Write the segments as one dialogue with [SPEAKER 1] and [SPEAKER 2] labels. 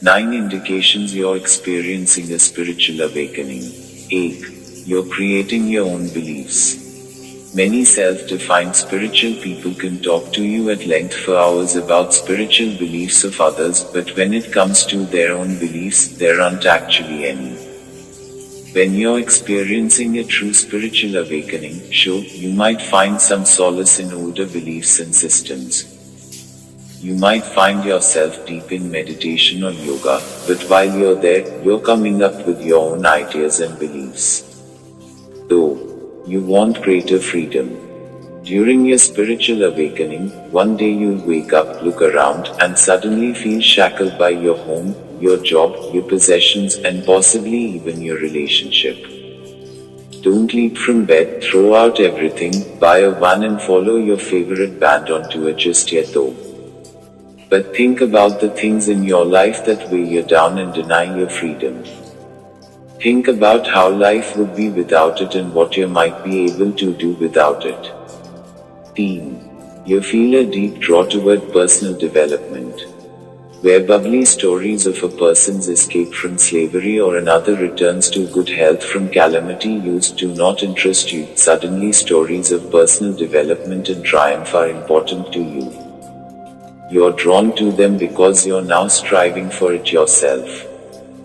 [SPEAKER 1] 9 indications you're experiencing a spiritual awakening. 8. You're creating your own beliefs. Many self-defined spiritual people can talk to you at length for hours about spiritual beliefs of others, but when it comes to their own beliefs, there aren't actually any. When you're experiencing a true spiritual awakening, sure, you might find some solace in older beliefs and systems. You might find yourself deep in meditation or yoga, but while you're there, you're coming up with your own ideas and beliefs. Though you want greater freedom. During your spiritual awakening, one day you'll wake up, look around, and suddenly feel shackled by your home, your job, your possessions, and possibly even your relationship. Don't leap from bed, throw out everything, buy a van and follow your favorite band on tour just yet though. But think about the things in your life that weigh you down and deny your freedom. Think about how life would be without it and what you might be able to do without it. Teen. You feel a deep draw toward personal development. Where bubbly stories of a person's escape from slavery or another returns to good health from calamity used to not interest you, suddenly stories of personal development and triumph are important to you. You're drawn to them because you're now striving for it yourself.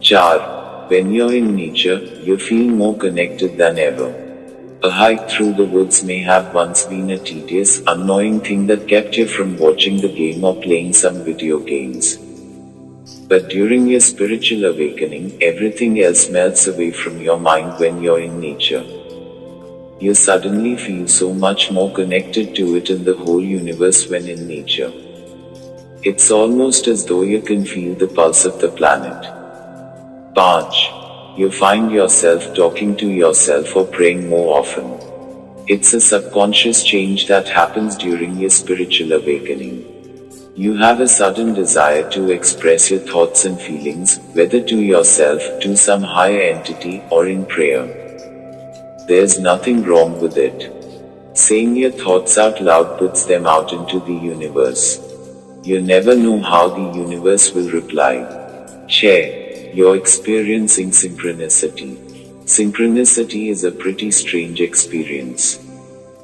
[SPEAKER 1] 4. When you're in nature, you feel more connected than ever. A hike through the woods may have once been a tedious, annoying thing that kept you from watching the game or playing some video games. But during your spiritual awakening, everything else melts away from your mind when you're in nature. You suddenly feel so much more connected to it and the whole universe when in nature. It's almost as though you can feel the pulse of the planet. 5. You find yourself talking to yourself or praying more often. It's a subconscious change that happens during your spiritual awakening. You have a sudden desire to express your thoughts and feelings, whether to yourself, to some higher entity, or in prayer. There's nothing wrong with it. Saying your thoughts out loud puts them out into the universe. You never know how the universe will reply. Share. You're experiencing synchronicity. Synchronicity is a pretty strange experience.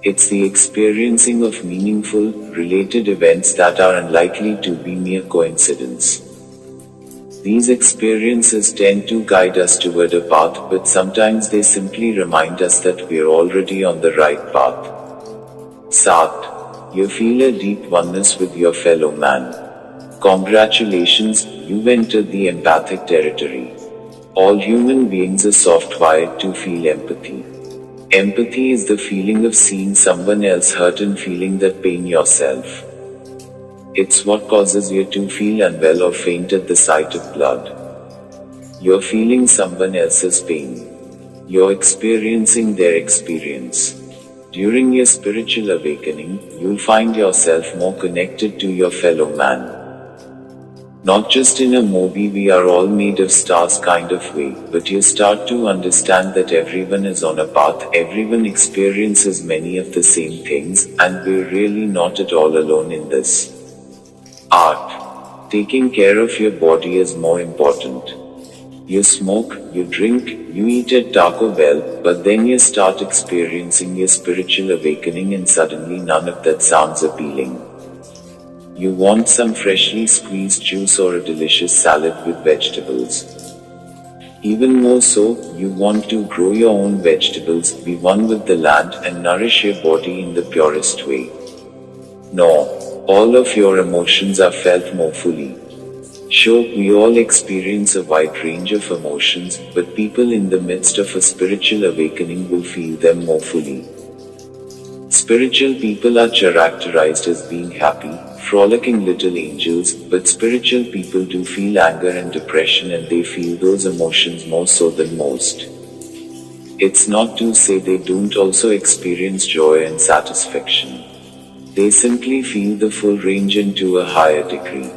[SPEAKER 1] It's the experiencing of meaningful, related events that are unlikely to be mere coincidence. These experiences tend to guide us toward a path, but sometimes they simply remind us that we're already on the right path. 7. You feel a deep oneness with your fellow man. Congratulations, you've entered the empathic territory. All human beings are soft-wired to feel empathy. Empathy is the feeling of seeing someone else hurt and feeling that pain yourself. It's what causes you to feel unwell or faint at the sight of blood. You're feeling someone else's pain. You're experiencing their experience. During your spiritual awakening, you'll find yourself more connected to your fellow man. Not just in a movie we are all made of stars kind of way, but you start to understand that everyone is on a path, everyone experiences many of the same things, and we're really not at all alone in this. Art. Taking care of your body is more important. You smoke, you drink, you eat at Taco Bell, but then you start experiencing your spiritual awakening and suddenly none of that sounds appealing. You want some freshly squeezed juice or a delicious salad with vegetables. Even more so, you want to grow your own vegetables, be one with the land, and nourish your body in the purest way. No, all of your emotions are felt more fully. Sure, we all experience a wide range of emotions, but people in the midst of a spiritual awakening will feel them more fully. Spiritual people are characterized as being happy, frolicking little angels, but spiritual people do feel anger and depression, and they feel those emotions more so than most. It's not to say they don't also experience joy and satisfaction. They simply feel the full range and to a higher degree.